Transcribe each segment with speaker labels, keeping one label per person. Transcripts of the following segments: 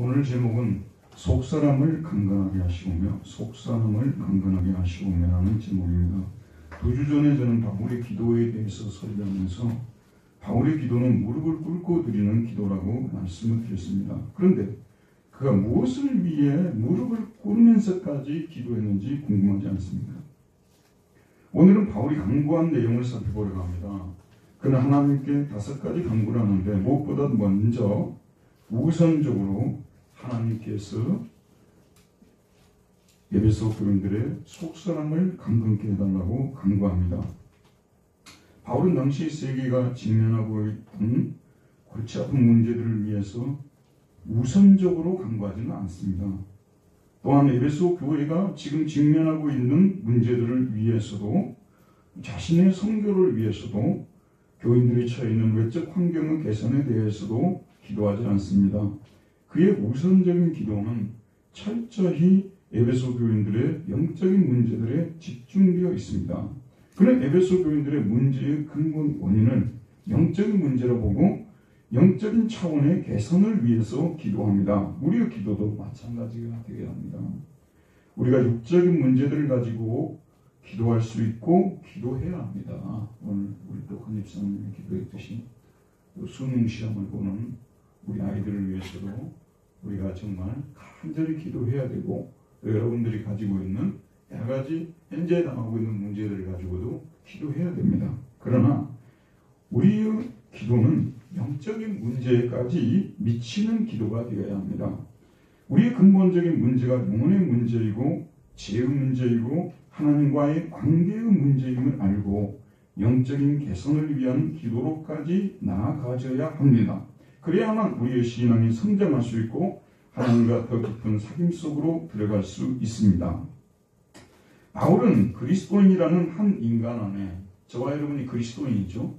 Speaker 1: 오늘 제목은 속사람을 강건하게 하시오며 속사람을 강건하게 하시오며 라는 제목입니다. 2주 전에 저는 바울의 기도에 대해서 설명하면서 바울의 기도는 무릎을 꿇고 드리는 기도라고 말씀을 드렸습니다. 그런데 그가 무엇을 위해 무릎을 꿇으면서까지 기도했는지 궁금하지 않습니까? 오늘은 바울이 강구한 내용을 살펴보려고 합니다. 그는 하나님께 5가지 강구를 하는데 무엇보다 먼저 우선적으로 하나님께서 에베소 교인들의 속사람을 강건케 해달라고 강구합니다. 바울은 당시 세계가 직면하고 있던 골치 아픈 문제들을 위해서 우선적으로 강구하지는 않습니다. 또한 에베소 교회가 지금 직면하고 있는 문제들을 위해서도 자신의 선교를 위해서도 교인들이 처해 있는 외적 환경의 개선에 대해서도 기도하지 않습니다. 그의 우선적인 기도는 철저히 에베소 교인들의 영적인 문제들에 집중되어 있습니다. 그는 에베소 교인들의 문제의 근본 원인을 영적인 문제로 보고 영적인 차원의 개선을 위해서 기도합니다. 우리의 기도도 마찬가지가 되어야 합니다. 우리가 육적인 문제들을 가지고 기도할 수 있고 기도해야 합니다. 오늘 우리 또 헌입사님이 기도했듯이 수능 시험을 보는 우리 아이들을 위해서도 우리가 정말 간절히 기도해야 되고 또 여러분들이 가지고 있는 여러 가지 현재 당하고 있는 문제들을 가지고도 기도해야 됩니다. 그러나 우리의 기도는 영적인 문제까지 미치는 기도가 되어야 합니다. 우리의 근본적인 문제가 영혼의 문제이고 죄의 문제이고 하나님과의 관계의 문제임을 알고 영적인 개선을 위한 기도로까지 나아가져야 합니다. 그래야만 우리의 신앙이 성장할 수 있고 하나님과 더 깊은 사귐 속으로 들어갈 수 있습니다. 바울은 그리스도인이라는 한 인간 안에 저와 여러분이 그리스도인이죠.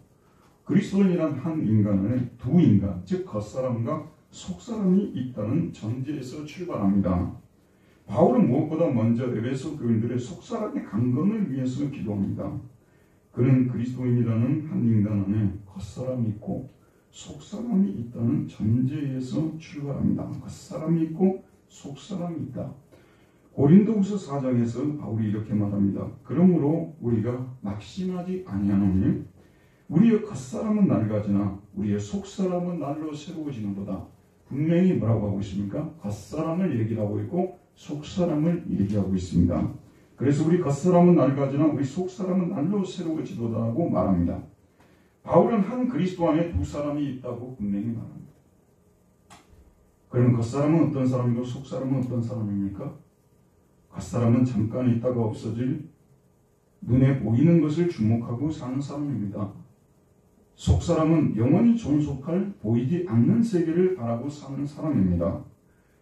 Speaker 1: 그리스도인이란 한 인간 안에 두 인간, 즉 겉사람과 속사람이 있다는 전제에서 출발합니다. 바울은 무엇보다 먼저 에베소 교인들의 속사람의 강건을 위해서 기도합니다. 그는 그리스도인이라는 한 인간 안에 겉사람이 있고 속사람이 있다는 전제에서 출발합니다. 겉사람이 있고 속사람이 있다. 고린도후서 4장에서 바울이 이렇게 말합니다. 그러므로 우리가 낙심하지 아니하노니 우리의 겉사람은 낡아지나 우리의 속사람은 날로 새로워지는도다. 분명히 뭐라고 하고 있습니까? 겉사람을 얘기하고 있고 속사람을 얘기하고 있습니다. 그래서 우리 겉사람은 낡아지나 우리 속사람은 날로 새로워지도다라고 말합니다. 바울은 한 그리스도 안에 두 사람이 있다고 분명히 말합니다. 그러면 겉사람은 어떤 사람이고 속사람은 어떤 사람입니까? 겉사람은 잠깐 있다가 없어질 눈에 보이는 것을 주목하고 사는 사람입니다. 속사람은 영원히 존속할 보이지 않는 세계를 바라고 사는 사람입니다.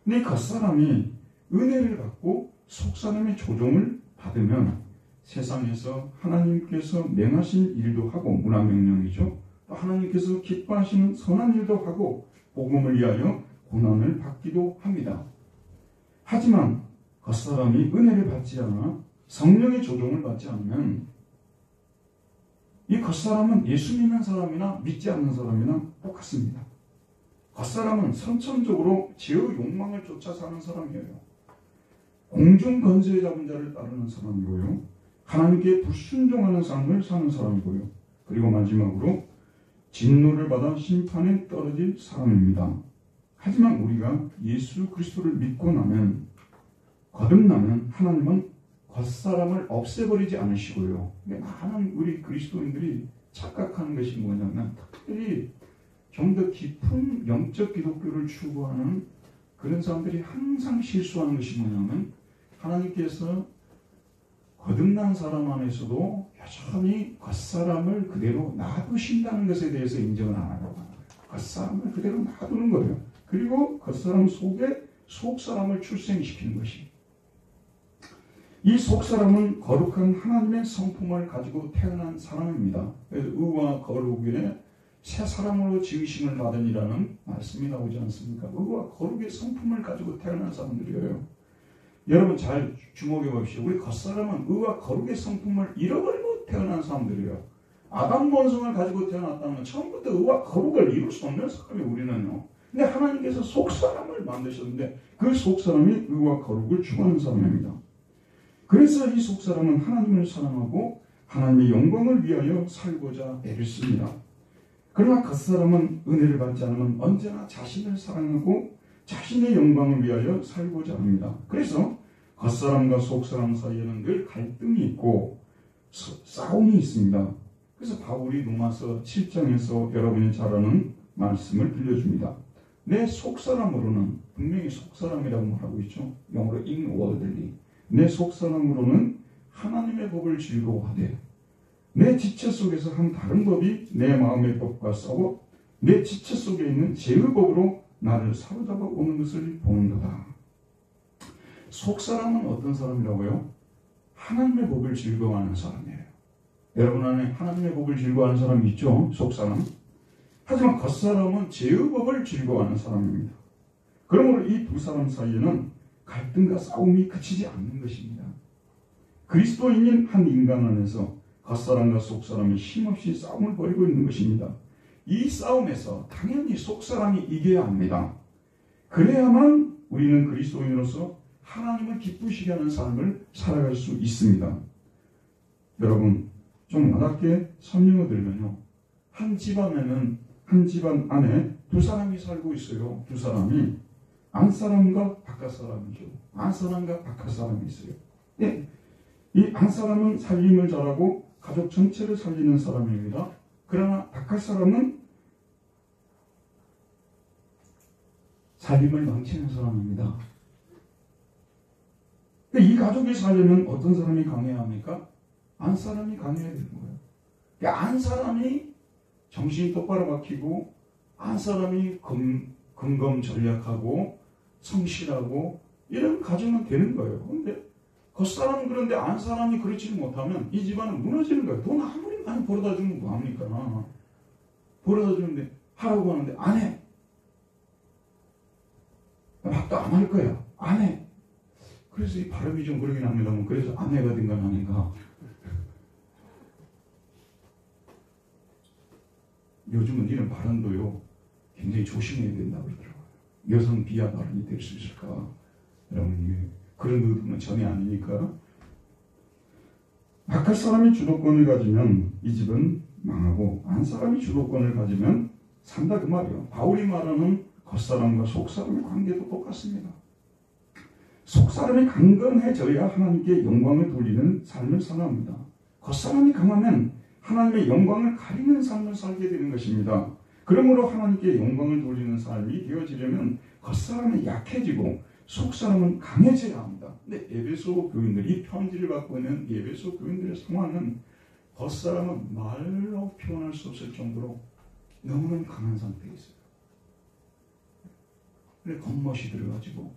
Speaker 1: 근데 겉사람이 은혜를 받고 속사람의 조종을 받으면 세상에서 하나님께서 명하신 일도 하고 문화명령이죠. 또 하나님께서 기뻐하시는 선한 일도 하고 복음을 위하여 고난을 받기도 합니다. 하지만 겉사람이 은혜를 받지 않아 성령의 조종을 받지 않으면 이 겉사람은 예수 믿는 사람이나 믿지 않는 사람이나 똑같습니다. 겉사람은 선천적으로 죄의 욕망을 쫓아 사는 사람이에요. 공중 건세에 잡은 자를 따르는 사람이고요. 하나님께 불순종하는 삶을 사는 사람이고요. 그리고 마지막으로 진노를 받아 심판에 떨어질 사람입니다. 하지만 우리가 예수 그리스도를 믿고 나면 거듭나면 하나님은 겉사람을 없애버리지 않으시고요. 많은 우리 그리스도인들이 착각하는 것이 뭐냐면 특별히 좀 더 깊은 영적 기독교를 추구하는 그런 사람들이 항상 실수하는 것이 뭐냐면 하나님께서 거듭난 사람 안에서도 여전히 겉사람을 그대로 놔두신다는 것에 대해서 인정을 안 하려고 하는 거예요. 겉사람을 그대로 놔두는 거예요. 그리고 겉사람 속에 속사람을 출생시키는 것이. 이 속사람은 거룩한 하나님의 성품을 가지고 태어난 사람입니다. 그래서 의와 거룩의 새 사람으로 지으심을 받으니라는 말씀이 나오지 않습니까? 의와 거룩의 성품을 가지고 태어난 사람들이에요. 여러분 잘 주목해 보십시오. 우리 겉사람은 의와 거룩의 성품을 잃어버리고 태어난 사람들이에요. 아담 본성을 가지고 태어났다는 건 처음부터 의와 거룩을 이룰 수 없는 사람이 우리는요. 근데 하나님께서 속사람을 만드셨는데 그 속사람이 의와 거룩을 추구하는 사람입니다. 그래서 이 속사람은 하나님을 사랑하고 하나님의 영광을 위하여 살고자 애를 씁니다. 그러나 겉사람은 은혜를 받지 않으면 언제나 자신을 사랑하고 자신의 영광을 위하여 살고자 합니다. 그래서 겉사람과 속사람 사이에는 늘 갈등이 있고 싸움이 있습니다. 그래서 바울이 로마서 7장에서 여러분이 잘 아는 말씀을 들려줍니다. 내 속사람으로는, 분명히 속사람이라고 말하고 있죠. 영어로 inwardly. 내 속사람으로는 하나님의 법을 즐거워하되 내 지체 속에서 한 다른 법이 내 마음의 법과 싸워 내 지체 속에 있는 죄의 법으로 나를 사로잡아 오는 것을 보는도다. 속사람은 어떤 사람이라고요? 하나님의 법을 즐거워하는 사람이에요. 여러분 안에 하나님의 법을 즐거워하는 사람이 있죠? 속사람. 하지만 겉사람은 죄의 법을 즐거워하는 사람입니다. 그러므로 이 두 사람 사이에는 갈등과 싸움이 그치지 않는 것입니다. 그리스도인인 한 인간 안에서 겉사람과 속사람이 힘없이 싸움을 벌이고 있는 것입니다. 이 싸움에서 당연히 속사람이 이겨야 합니다. 그래야만 우리는 그리스도인으로서 하나님을 기쁘시게 하는 삶을 살아갈 수 있습니다. 여러분, 좀 와닿게 설명을 드리면요. 한 집안 안에 두 사람이 살고 있어요. 두 사람이 안사람과 바깥사람이죠. 안사람과 바깥사람이 있어요. 네. 이 안사람은 살림을 잘하고 가족 전체를 살리는 사람입니다. 그러나 바깥사람은 살림을 망치는 사람입니다. 이 가족이 살려면 어떤 사람이 강해야 합니까? 안사람이 강해야 되는 거예요. 안사람이 정신이 똑바로 박히고 안사람이 근검전략하고 성실하고 이런 가정은 되는 거예요. 그런데 겉사람은 그런데 안사람이 그렇지 못하면 이 집안은 무너지는 거예요. 돈 아무리 많이 벌어다 주면 뭐합니까? 벌어다 주는데 하라고 하는데 안 해. 밥도 안 할 거야. 안 해. 그래서 이 발음이 좀 그러긴 합니다만 그래서 아내가 된 건 아닌가. 요즘은 이런 발언도요 굉장히 조심해야 된다고 그러더라고요. 여성 비하 발언이 될 수 있을까? 여러분 그런 의도는 전혀 아니니까. 바깥 사람이 주도권을 가지면 이 집은 망하고 안 사람이 주도권을 가지면 산다 그 말이에요. 바울이 말하는 겉사람과 속사람의 관계도 똑같습니다. 속사람이 강건해져야 하나님께 영광을 돌리는 삶을 살아갑니다. 겉사람이 강하면 하나님의 영광을 가리는 삶을 살게 되는 것입니다. 그러므로 하나님께 영광을 돌리는 삶이 되어지려면 겉사람은 약해지고 속사람은 강해져야 합니다. 근데 에베소 교인들이 편지를 받고 있는 에베소 교인들의 상황은 겉사람은 말로 표현할 수 없을 정도로 너무너무 강한 상태에 있어요. 근데 겉멋이 들어가지고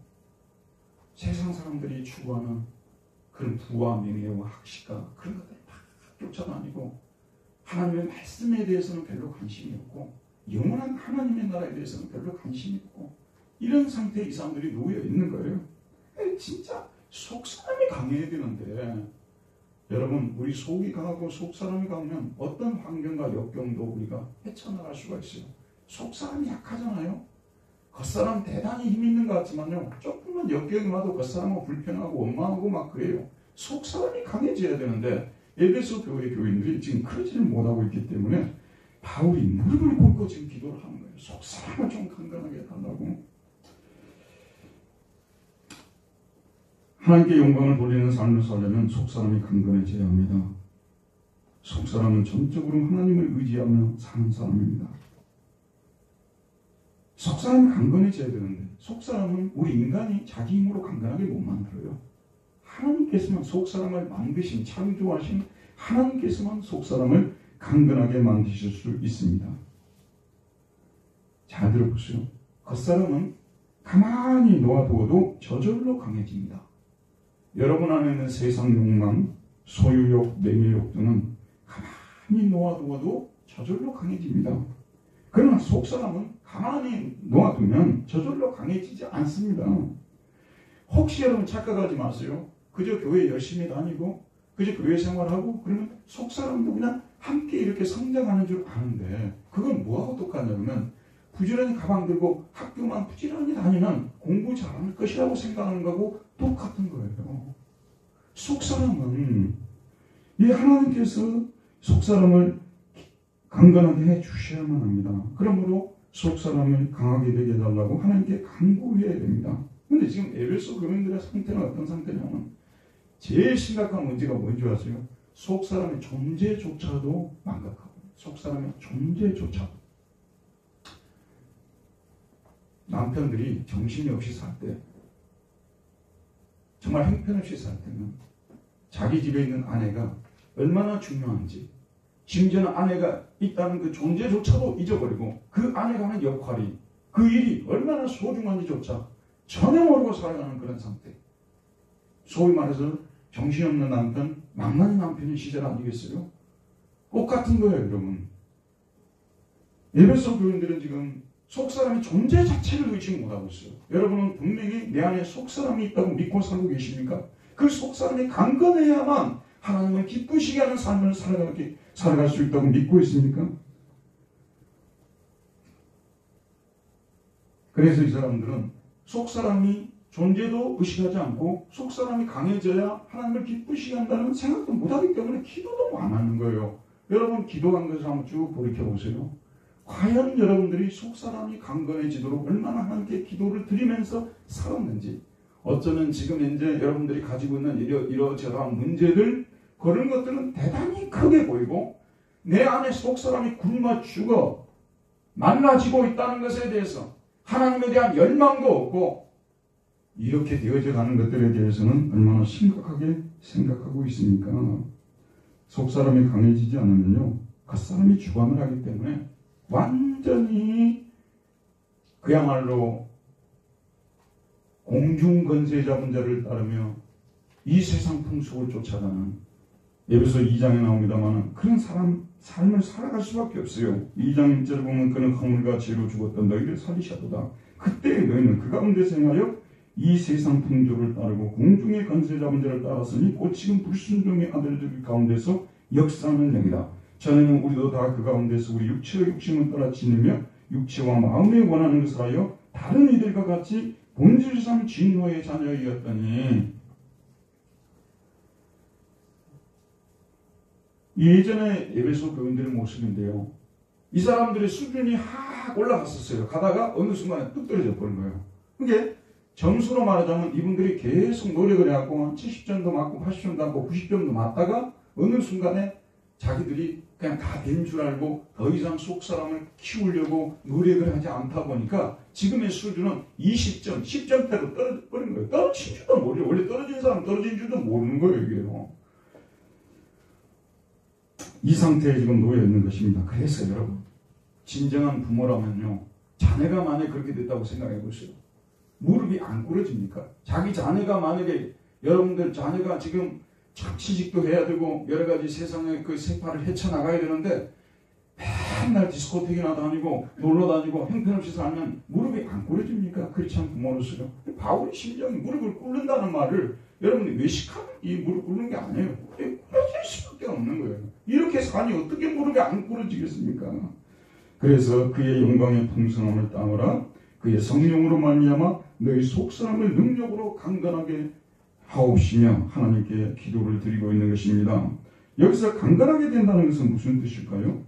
Speaker 1: 세상 사람들이 추구하는 그런 부와 명예와 학식과 그런 것들을 막 쫓아다니고 하나님의 말씀에 대해서는 별로 관심이 없고 영원한 하나님의 나라에 대해서는 별로 관심이 없고 이런 상태에 이 사람들이 놓여 있는 거예요. 진짜 속사람이 강해야 되는데 여러분 우리 속이 강하고 속사람이 강하면 어떤 환경과 역경도 우리가 헤쳐나갈 수가 있어요. 속사람이 약하잖아요. 겉사람 대단히 힘 있는 것 같지만요. 조금만 역경이 와도 겉사람은 불편하고 원망하고 막 그래요. 속사람이 강해져야 되는데 에베소 교회 교인들이 지금 그러지를 못하고 있기 때문에 바울이 무릎을 꿇고 지금 기도를 하는 거예요. 속사람을 좀 강건하게 해달라고. 하나님께 영광을 돌리는 삶을 살려면 속사람이 강건해져야 합니다. 속사람은 전적으로 하나님을 의지하며 사는 사람입니다. 속사람이 강건해져야 되는데 속사람은 우리 인간이 자기 힘으로 강건하게 못 만들어요. 하나님께서만 속사람을 만드신 창조하신 하나님께서만 속사람을 강건하게 만드실 수 있습니다. 잘 들어보세요. 겉사람은 가만히 놓아두어도 저절로 강해집니다. 여러분 안에 있는 세상 욕망, 소유욕, 명예욕 등은 가만히 놓아두어도 저절로 강해집니다. 그러나 속사람은 가만히 놓아두면 저절로 강해지지 않습니다. 혹시 여러분 착각하지 마세요. 그저 교회 열심히 다니고 그저 교회 생활하고 그러면 속사람도 그냥 함께 이렇게 성장하는 줄 아는데 그건 뭐하고 똑같냐면 부지런히 가방 들고 학교만 부지런히 다니면 공부 잘할 것이라고 생각하는 거하고 똑같은 거예요. 속사람은 이 하나님께서 속사람을 강건하게 해 주셔야만 합니다. 그러므로 속사람을 강하게 되게 해달라고 하나님께 간구해야 됩니다. 그런데 지금 에베소 교인들의 상태는 어떤 상태냐면 제일 심각한 문제가 뭔지 아세요? 속사람의 존재조차도 망각하고 속사람의 존재조차도 남편들이 정신이 없이 살 때 정말 형편없이 살 때는 자기 집에 있는 아내가 얼마나 중요한지 심지어는 아내가 있다는 그 존재조차도 잊어버리고 그 아내가 하는 역할이 그 일이 얼마나 소중한지조차 전혀 모르고 살아가는 그런 상태. 소위 말해서 정신없는 남편, 망나니 남편의 시절 아니겠어요? 똑같은 거예요, 여러분. 에베소 교인들은 지금 속사람의 존재 자체를 의식 못하고 있어요. 여러분은 분명히 내 안에 속사람이 있다고 믿고 살고 계십니까? 그 속사람이 강건해야만 하나님을 기쁘시게 하는 삶을 살아갈 수 있다고 믿고 있습니까? 그래서 이 사람들은 속사람이 존재도 의식하지 않고 속사람이 강해져야 하나님을 기쁘시게 한다는 생각도 못하기 때문에 기도도 안 하는 거예요. 여러분 기도한 것을 한번 쭉 돌이켜보세요. 과연 여러분들이 속사람이 강건해지도록 얼마나 하나님께 기도를 드리면서 살았는지, 어쩌면 지금 현재 여러분들이 가지고 있는 이러저러한 문제들, 그런 것들은 대단히 크게 보이고 내 안에 속사람이 굶어 죽어 말라지고 있다는 것에 대해서 하나님에 대한 열망도 없고 이렇게 되어져 가는 것들에 대해서는 얼마나 심각하게 생각하고 있습니까? 속사람이 강해지지 않으면요, 겉사람이 주관을 하기 때문에 완전히 그야말로 공중건세 잡은 자를 따르며 이 세상 풍속을 쫓아가는, 에베소 2장에 나옵니다만 그런 삶을 살아갈 수밖에 없어요. 2장 1절을 보면 그는 허물과 죄로 죽었던 너희를 살리셨도다. 그때 너희는 그 가운데서 행하여 이 세상 풍조를 따르고 공중의 건세 잡은 자를 따랐으니 곧 지금 불순종의 아들들 가운데서 역사하는 영이다. 전에는 우리도 다 그 가운데서 우리 육체의 욕심을 따라 지내며 육체와 마음에 원하는 것을 하여 다른 이들과 같이 본질상 진노의 자녀이었더니, 예전에 에베소 교인들의 모습인데요, 이 사람들의 수준이 확 올라갔었어요. 가다가 어느 순간에 뚝 떨어져 버린 거예요. 그게 점수로 말하자면 이분들이 계속 노력을 해갖고 70점도 맞고 80점도 맞고 90점도 맞다가 어느 순간에 자기들이 그냥 다 된 줄 알고 더 이상 속사람을 키우려고 노력을 하지 않다 보니까 지금의 수준은 20점, 10점대로 떨어져 버린 거예요. 떨어진 줄도 모르요. 원래 떨어진 사람 떨어진 줄도 모르는 거예요, 이게요. 이 상태에 지금 놓여 있는 것입니다. 그래서 여러분, 진정한 부모라면요, 자네가 만약에 그렇게 됐다고 생각해 보세요. 무릎이 안 꿇어집니까? 자기 자녀가 만약에, 여러분들 자녀가 지금 취직도 해야 되고 여러 가지 세상의 그 세파를 헤쳐나가야 되는데 맨날 디스코텍이나 다니고 놀러 다니고 형편없이 살면 무릎이 안 꿇어집니까? 크리스찬 부모로서요. 바울의 심정이 무릎을 꿇는다는 말을 여러분이 외식하면 이 무릎 꿇는 게 아니에요. 꿇어질 수밖에 없는 거예요. 이렇게 사니 어떻게 무릎이 안 꿇어지겠습니까? 그래서 그의 영광의 풍성함을 따르라. 그의 성령으로 말미암아 너희 속사람을 능력으로 강건하게 하옵시며 하나님께 기도를 드리고 있는 것입니다. 여기서 강건하게 된다는 것은 무슨 뜻일까요?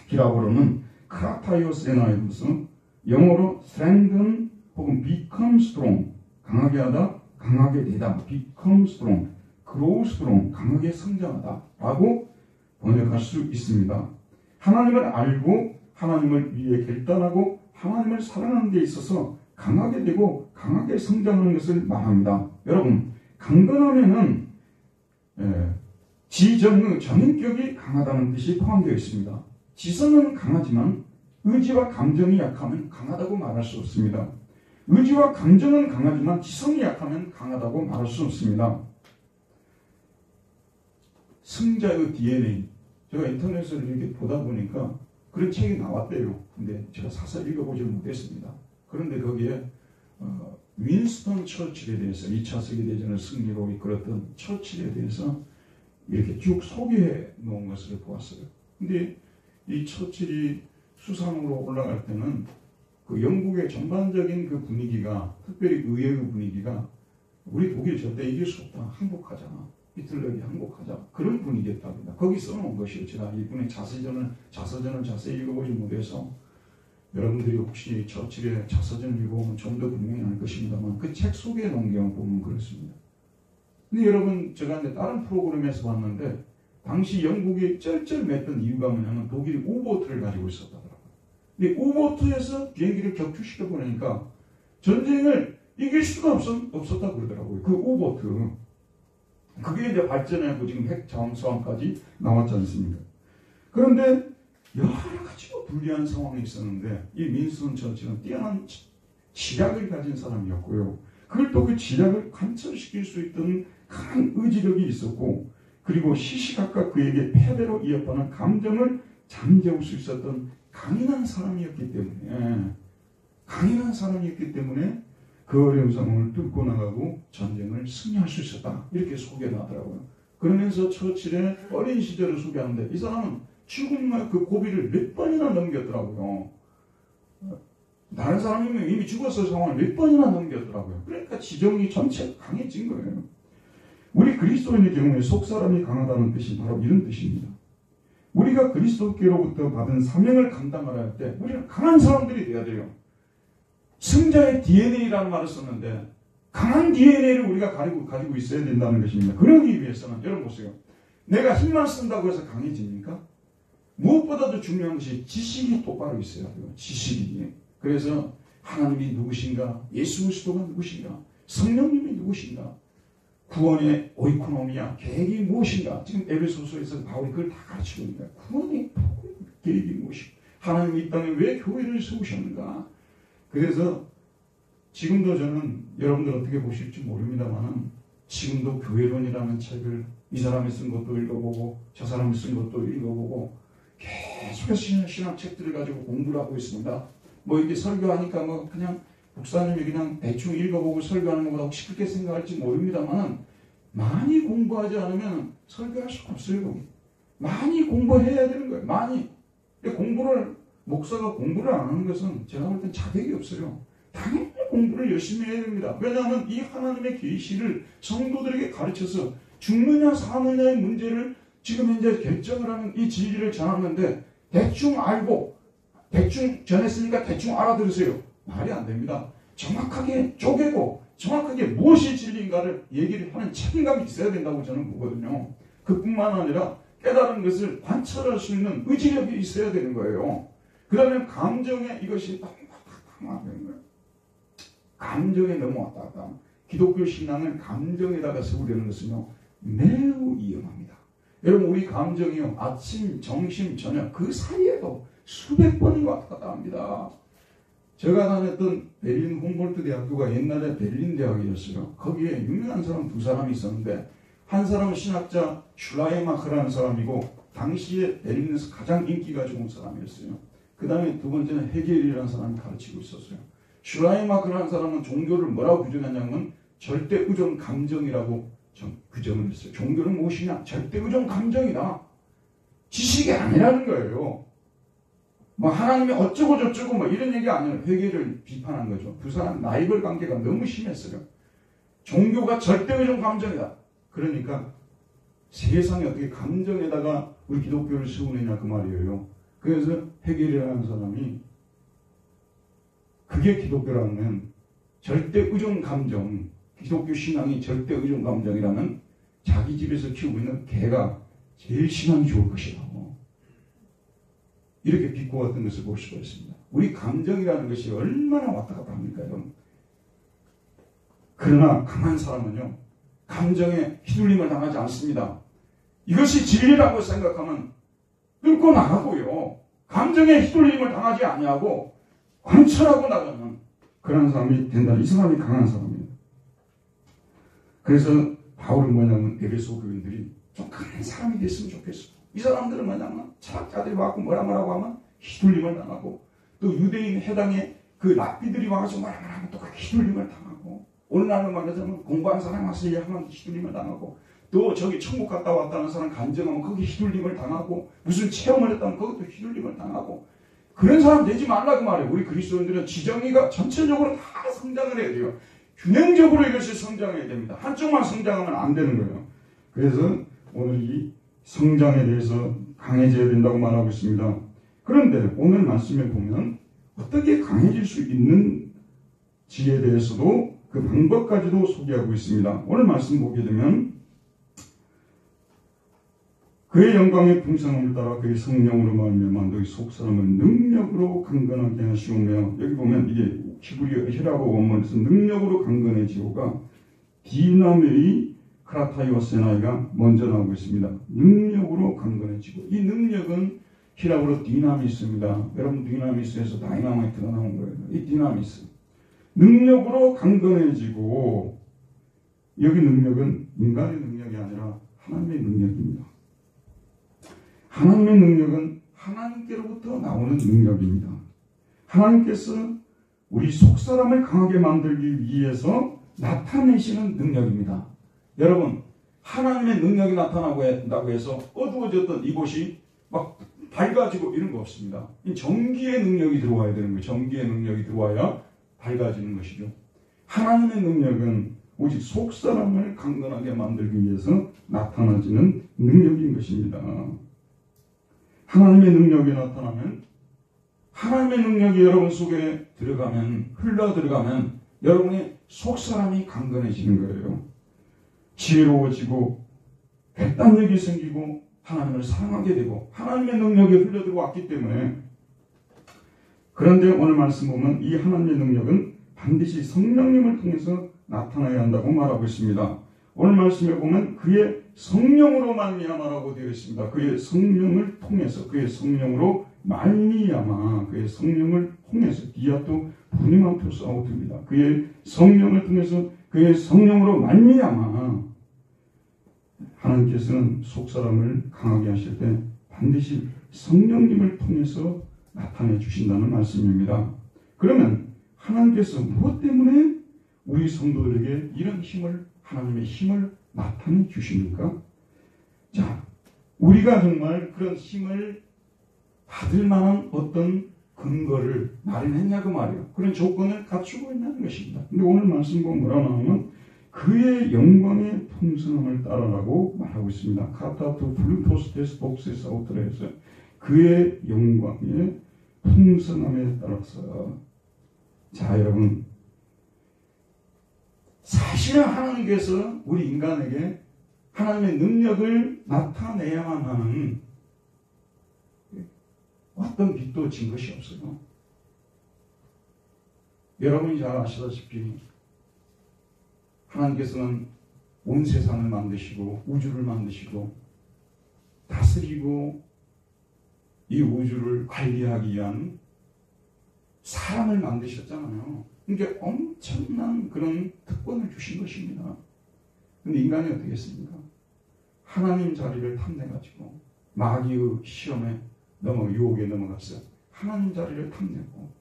Speaker 1: 히라보로는 크라타이오세나에서 영어로 strengthen 혹은 become strong, 강하게 하다, 강하게 되다, become strong, grow strong, 강하게 성장하다 라고 번역할 수 있습니다. 하나님을 알고 하나님을 위해 결단하고 하나님을 사랑하는 데 있어서 강하게 되고 강하게 성장하는 것을 말합니다. 여러분, 강건하면은 전인격이 강하다는 뜻이 포함되어 있습니다. 지성은 강하지만 의지와 감정이 약하면 강하다고 말할 수 없습니다. 의지와 감정은 강하지만 지성이 약하면 강하다고 말할 수 없습니다. 승자의 DNA, 제가 인터넷을 이렇게 보다 보니까 그런 책이 나왔대요. 근데 제가 사서 읽어보지 못했습니다. 그런데 거기에 윈스턴 처칠에 대해서 2차 세계대전을 승리로 이끌었던 처칠에 대해서 이렇게 쭉 소개해 놓은 것을 보았어요. 근데 이 처칠이 수상으로 올라갈 때는 그 영국의 전반적인 그 분위기가, 특별히 의회의 분위기가 우리 독일 절대 이길 수 없다. 항복하자. 히틀러에게 항복하자. 그런 분위기였답니다. 거기 써놓은 것이요. 제가 이분의 자서전을 자세히 읽어보지 못해서 여러분들이 혹시 처칠의 자서전을 읽어보면 좀 더 분명히 알 것입니다만 그 책 속에 놓은 경우 보면 그렇습니다. 근데 여러분 제가 이제 다른 프로그램에서 봤는데 당시 영국이 쩔쩔맸던 이유가 뭐냐면 독일이 우보트를 가지고 있었다더라고요. 근데 우보트에서 비행기를 격추시켜 보내니까 전쟁을 이길 수가 없었다 그러더라고요. 그 우보트. 그게 이제 발전하고 지금 핵 잠수함까지 나왔지 않습니까? 그런데 여러 가지 불리한 상황이 있었는데 이 윈스턴 처칠은 뛰어난 지략을 가진 사람이었고요. 그걸 또 그 지략을 관철시킬 수 있던 강한 의지력이 있었고 그리고 시시각각 그에게 패배로 이어가는 감정을 잠재울 수 있었던 강인한 사람이었기 때문에 그 어려운 상황을 뚫고 나가고 전쟁을 승리할 수 있었다. 이렇게 소개를 하더라고요. 그러면서 처칠의 어린 시절을 소개하는데 이 사람은 죽음과 그 고비를 몇 번이나 넘겼더라고요. 다른 사람이면 이미 죽었을 상황을 몇 번이나 넘겼더라고요. 그러니까 지정이 전체 강해진 거예요. 우리 그리스도인의 경우에 속사람이 강하다는 뜻이 바로 이런 뜻입니다. 우리가 그리스도께로부터 받은 사명을 감당하려 할 때 우리는 강한 사람들이 되어야 돼요. 승자의 DNA라는 말을 썼는데 강한 DNA를 우리가 가지고 있어야 된다는 것입니다. 그러기 위해서는 여러분 보세요. 내가 힘만 쓴다고 해서 강해집니까? 무엇보다도 중요한 것이 지식이 똑바로 있어야 돼요. 지식이. 그래서 하나님이 누구신가? 예수 그리스도가 누구신가? 성령님이 누구신가? 구원의 오이코노미아 계획이 무엇인가? 지금 에베소서에서 바울이 그걸 다 가르치고 있는 거예요. 구원의 계획이 무엇인가? 하나님이 이 땅에 왜 교회를 세우셨는가? 그래서 지금도 저는 여러분들 어떻게 보실지 모릅니다만 지금도 교회론이라는 책을 이 사람이 쓴 것도 읽어보고 저 사람이 쓴 것도 읽어보고 계속해서 신학책들을 가지고 공부를 하고 있습니다. 뭐 이렇게 설교하니까 뭐 그냥 목사님이 그냥 대충 읽어보고 설교하는 것보다 혹시 그렇게 생각할지 모릅니다만 많이 공부하지 않으면 설교할 수가 없어요. 많이 공부해야 되는 거예요. 많이. 목사가 공부를 안 하는 것은 제가 볼 땐 자격이 없어요. 당연히 공부를 열심히 해야 됩니다. 왜냐하면 이 하나님의 계시를 성도들에게 가르쳐서 죽느냐 사느냐의 문제를 지금 현재 결정을 하는 이 진리를 전하는데 대충 알고 대충 전했으니까 대충 알아들으세요. 말이 안 됩니다. 정확하게 쪼개고 정확하게 무엇이 진리인가를 얘기를 하는 책임감이 있어야 된다고 저는 보거든요. 그뿐만 아니라 깨달은 것을 관찰할 수 있는 의지력이 있어야 되는 거예요. 그러면 감정에 이것이 너무 왔다 갔다 하는 거예요. 감정에 너무 왔다 갔다 하는 기독교 신앙을 감정에다가 세우려는 것은요 매우 위험합니다. 여러분 우리 감정이요 아침, 점심, 저녁 그 사이에도 수백 번이 왔다 갔다 합니다. 제가 다녔던 베를린 humboldt 대학교가 옛날에 베를린 대학이었어요. 거기에 유명한 사람 두 사람이 있었는데 한 사람은 신학자 슐라이마크라는 사람이고 당시에 베를린에서 가장 인기가 좋은 사람이었어요. 그 다음에 두 번째는 헤겔이라는 사람이 가르치고 있었어요. 슐라이마크라는 사람은 종교를 뭐라고 규정하냐면 절대의존 감정이라고 규정을 했어요. 종교는 무엇이냐? 절대의존 감정이다. 지식이 아니라는 거예요. 뭐 하나님이 어쩌고 저쩌고 뭐 이런 얘기 아니에요. 회개를 비판한 거죠. 두 사람 라이벌 관계가 너무 심했어요. 종교가 절대의존 감정이다. 그러니까 세상에 어떻게 감정에다가 우리 기독교를 세우느냐 그 말이에요. 그래서 헤겔이라는 사람이 그게 기독교라면 절대의존 감정, 기독교 신앙이 절대의존 감정이라면 자기 집에서 키우고 있는 개가 제일 신앙이 좋을 것이다. 이렇게 비꼬았던 것을 볼 수가 있습니다. 우리 감정이라는 것이 얼마나 왔다 갔다 합니까, 여러분? 그러나 강한 사람은요, 감정에 휘둘림을 당하지 않습니다. 이것이 진리라고 생각하면 뚫고 나가고요. 감정에 휘둘림을 당하지 아니하고 관철하고 나가는 그런 사람이 된다. 이 사람이 강한 사람이에요. 그래서 바울은 뭐냐면 에베소 교인들이 좀 강한 사람이 됐으면 좋겠어. 이 사람들은 뭐냐면 철학자들이 와서 뭐라고 하면 휘둘림을 당하고 또 유대인 해당의 그 랍비들이 와서 뭐라고 하면 또 그 휘둘림을 당하고 오늘날로 말하자면 공부한 사람 와서 얘기하면 휘둘림을 당하고 또 저기 천국 갔다 왔다는 사람 간증하면 거기 휘둘림을 당하고 무슨 체험을 했다면 거기도 휘둘림을 당하고 그런 사람 되지 말라고 말해요. 우리 그리스도인들은 지정의가 전체적으로 다 성장을 해야 돼요. 균형적으로 이것이 성장해야 됩니다. 한쪽만 성장하면 안 되는 거예요. 그래서 오늘 이 성장에 대해서 강해져야 된다고 말하고 있습니다. 그런데 오늘 말씀에 보면 어떻게 강해질 수 있는지에 대해서도 그 방법까지도 소개하고 있습니다. 오늘 말씀 보게 되면 그의 영광의 풍성함을 따라 그의 성령으로 말미암아 너희 속사람을 능력으로 강건하게 하시오며, 여기 보면 이게 히브리어 히라보 원문에서 능력으로 강건해지오가 디나메이 크라타이와 세나이가 먼저 나오고 있습니다. 능력으로 강건해지고, 이 능력은 히라보로 디나미스입니다. 여러분 디나미스에서 다이나마이트가 나온 거예요. 이 디나미스 능력으로 강건해지고, 여기 능력은 인간의 능력이 아니라 하나님의 능력입니다. 하나님의 능력은 하나님께로부터 나오는 능력입니다. 하나님께서 우리 속사람을 강하게 만들기 위해서 나타내시는 능력입니다. 여러분, 하나님의 능력이 나타나고 한다고 해서 어두워졌던 이곳이 막 밝아지고 이런 거 없습니다. 전기의 능력이 들어와야 되는 거예요. 전기의 능력이 들어와야 밝아지는 것이죠. 하나님의 능력은 오직 속사람을 강건하게 만들기 위해서 나타나지는 능력인 것입니다. 하나님의 능력이 나타나면, 하나님의 능력이 여러분 속에 들어가면, 흘러 들어가면 여러분의 속사람이 강건해지는 거예요. 지혜로워지고 결단력이 생기고 하나님을 사랑하게 되고 하나님의 능력이 흘러 들어왔기 때문에. 그런데 오늘 말씀 보면 이 하나님의 능력은 반드시 성령님을 통해서 나타나야 한다고 말하고 있습니다. 오늘 말씀에 보면 그의 성령으로 말미암아라고 되어 있습니다. 그의 성령을 통해서, 그의 성령으로 말미암아, 그의 성령을 통해서, 디아토 부니만토스 아우트입니다. 그의 성령을 통해서, 그의 성령으로 말미암아 하나님께서는 속사람을 강하게 하실 때 반드시 성령님을 통해서 나타내 주신다는 말씀입니다. 그러면 하나님께서 무엇 때문에 우리 성도들에게 이런 힘을, 하나님의 힘을 나타내 주십니까? 자, 우리가 정말 그런 힘을 받을 만한 어떤 근거를 마련했냐고 말이에요. 그런 조건을 갖추고 있다는 것입니다. 근데 오늘 말씀 보면 뭐라 나오면 그의 영광의 풍성함을 따라라고 말하고 있습니다. 카타투 플루토스테스 복세스 아우트레에서 그의 영광의 풍성함에 따라서. 자, 여러분, 사실은 하나님께서 우리 인간에게 하나님의 능력을 나타내야만 하는 어떤 빛도 진 것이 없어요. 여러분이 잘 아시다시피 하나님께서는 온 세상을 만드시고 우주를 만드시고 다스리고 이 우주를 관리하기 위한 사람을 만드셨잖아요. 그러니까 엄청난 그런 특권을 주신 것입니다. 근데 인간이 어떻게 했습니까? 하나님 자리를 탐내가지고 마귀의 시험에 유혹에 넘어갔어요. 하나님 자리를 탐내고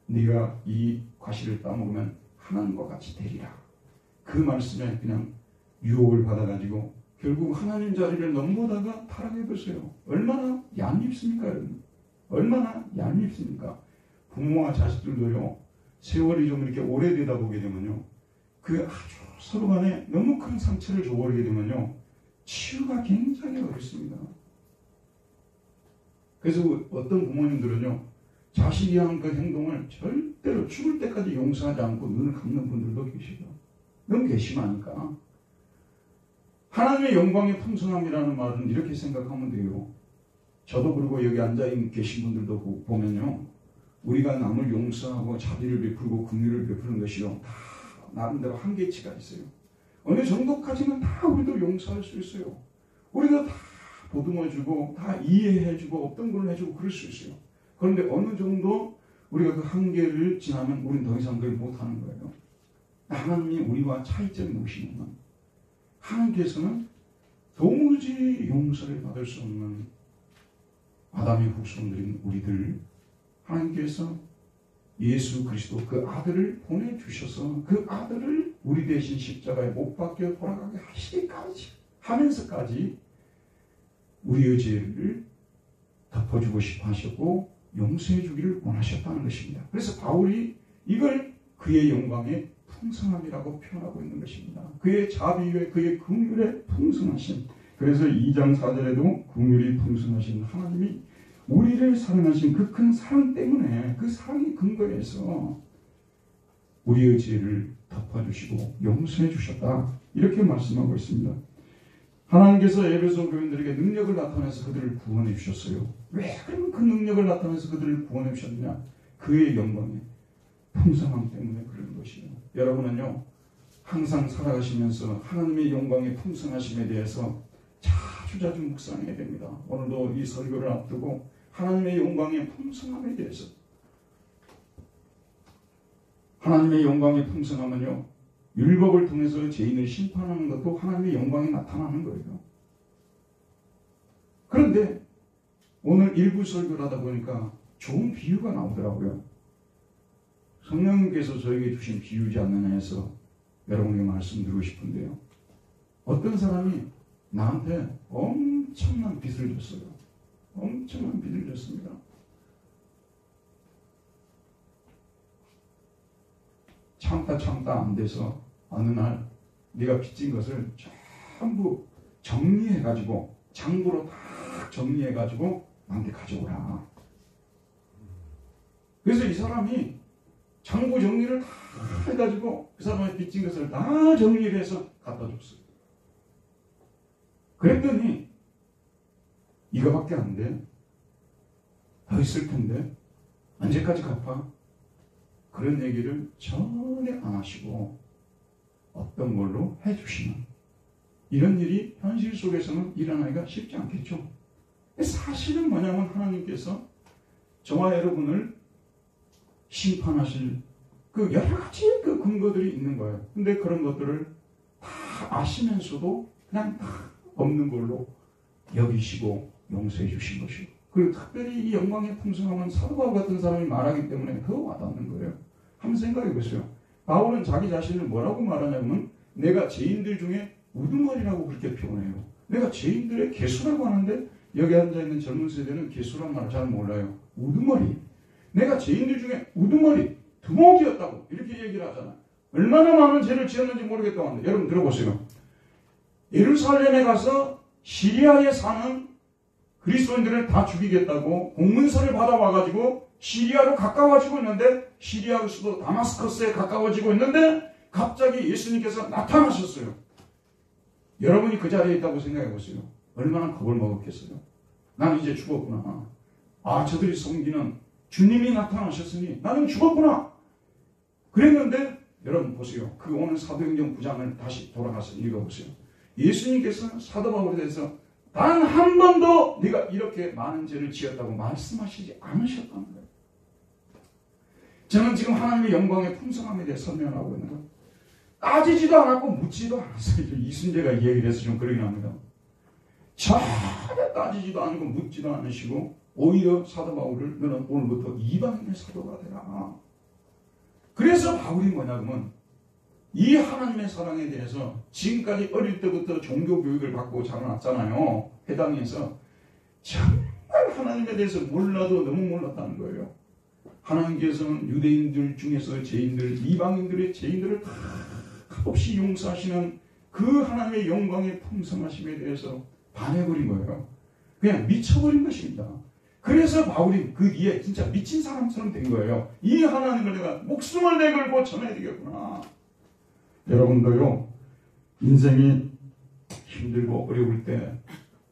Speaker 1: 네가 이 과실을 따먹으면 하나님과 같이 되리라. 그 말씀에 그냥 유혹을 받아가지고 결국 하나님 자리를 넘보다가 타락해버렸어요. 얼마나 얄밉습니까, 여러분? 얼마나 얄밉습니까? 부모와 자식들도요, 세월이 좀 이렇게 오래되다 보게 되면요, 그 아주 서로 간에 너무 큰 상처를 줘버리게 되면요, 치유가 굉장히 어렵습니다. 그래서 어떤 부모님들은요, 자식이 하는 그 행동을 절대로 죽을 때까지 용서하지 않고 눈을 감는 분들도 계시고, 너무 괘씸하니까. 하나님의 영광의 풍성함이라는 말은 이렇게 생각하면 돼요. 저도 그리고 여기 앉아 계신 분들도 보면요, 우리가 남을 용서하고 자비를 베풀고 긍휼을 베푸는 것이요, 다 나름대로 한계치가 있어요. 어느 정도까지는 다 우리도 용서할 수 있어요. 우리도 다 보듬어주고 다 이해해주고 없던 걸 해주고 그럴 수 있어요. 그런데 어느 정도 우리가 그 한계를 지나면 우리는 더 이상 그걸 못하는 거예요. 하나님이 우리와 차이점이 무엇이냐면 하나님께서는 도무지 용서를 받을 수 없는 아담의 후손들인 우리들, 하나님께서 예수 그리스도 그 아들을 보내주셔서 그 아들을 우리 대신 십자가에 못 박혀 돌아가게 하시기까지 하면서까지 우리의 죄를 덮어주고 싶어 하셨고 용서해 주기를 원하셨다는 것입니다. 그래서 바울이 이걸 그의 영광의 풍성함이라고 표현하고 있는 것입니다. 그의 자비에 그의 긍휼에 풍성하신, 그래서 2장 4절에도 긍휼이 풍성하신 하나님이 우리를 사랑하신 그 큰 사랑 때문에, 그 사랑의 근거에서 우리의 죄를 덮어주시고 용서해 주셨다, 이렇게 말씀하고 있습니다. 하나님께서 에베소 교인들에게 능력을 나타내서 그들을 구원해 주셨어요. 왜 그러면 그 능력을 나타내서 그들을 구원해 주셨느냐? 그의 영광의 풍성함 때문에 그런 것이에요. 여러분은요, 항상 살아가시면서 하나님의 영광의 풍성하심에 대해서 자주 묵상해야 됩니다. 오늘도 이 설교를 앞두고 하나님의 영광의 풍성함에 대해서, 하나님의 영광의 풍성함은요, 율법을 통해서 죄인을 심판하는 것도 하나님의 영광이 나타나는 거예요. 그런데 오늘 일부 설교를 하다 보니까 좋은 비유가 나오더라고요. 성령님께서 저에게 주신 비유지 않느냐 해서 여러분에게 말씀드리고 싶은데요. 어떤 사람이 나한테 엄청난 빚을 졌어요. 엄청난 빚을 졌습니다. 참다 안 돼서 어느 날 네가 빚진 것을 전부 정리해가지고, 장부로 다 정리해가지고 나한테 가져오라. 그래서 이 사람이 장부 정리를 다 해가지고 그 사람의 빚진 것을 다 정리를 해서 갖다 줬어요. 그랬더니 이거밖에 안 돼? 더 있을 텐데 언제까지 갚아? 그런 얘기를 전혀 안 하시고 어떤 걸로 해주시는, 이런 일이 현실 속에서는 일어나기가 쉽지 않겠죠. 사실은 뭐냐면 하나님께서 저와 여러분을 심판하실 그 여러 가지 그 근거들이 있는 거예요. 근데 그런 것들을 다 아시면서도 그냥 다 없는 걸로 여기시고 용서해 주신 것이고, 그리고 특별히 이 영광의 풍성함은 사도 바울 같은 사람이 말하기 때문에 더 와닿는 거예요. 한번 생각해 보세요. 바울은 자기 자신을 뭐라고 말하냐면 내가 죄인들 중에 우두머리라고 그렇게 표현해요. 내가 죄인들의 개수라고 하는데 여기 앉아있는 젊은 세대는 개수란 말을 잘 몰라요. 우두머리. 내가 죄인들 중에 우두머리, 두목이었다고 이렇게 얘기를 하잖아. 얼마나 많은 죄를 지었는지 모르겠다고 하는데, 여러분 들어보세요. 예루살렘에 가서 시리아에 사는 그리스도인들을 다 죽이겠다고 공문서를 받아와가지고 시리아로 가까워지고 있는데, 시리아 수도 다마스커스에 가까워지고 있는데 갑자기 예수님께서 나타나셨어요. 여러분이 그 자리에 있다고 생각해 보세요. 얼마나 겁을 먹었겠어요. 나는 이제 죽었구나. 아, 저들이 섬기는 주님이 나타나셨으니 나는 죽었구나. 그랬는데 여러분 보세요. 그 오늘 사도행전 9장을 다시 돌아가서 읽어보세요. 예수님께서 사도 바울에 대해서 단 한 번도 네가 이렇게 많은 죄를 지었다고 말씀하시지 않으셨다는 거예요. 저는 지금 하나님의 영광의 풍성함에 대해 설명하고 있는 거예요. 따지지도 않았고 묻지도 않았어요. 이순재가 이 얘기를 해서 좀 그러긴 합니다. 전혀 따지지도 않고 묻지도 않으시고 오히려 사도 바울을 너는 오늘부터 이방인의 사도가 되라. 그래서 바울이 뭐냐면 이 하나님의 사랑에 대해서 지금까지 어릴 때부터 종교 교육을 받고 자라났잖아요. 해당에서 정말 하나님에 대해서 몰라도 너무 몰랐다는 거예요. 하나님께서는 유대인들 중에서 죄인들, 이방인들의 죄인들을 다 없이 용서하시는 그 하나님의 영광의 풍성하심에 대해서 반해버린 거예요. 그냥 미쳐버린 것입니다. 그래서 바울이 그 뒤에 진짜 미친 사람처럼 된 거예요. 이 하나님을 내가 목숨을 내걸고 전해야 되겠구나. 여러분도요, 인생이 힘들고 어려울 때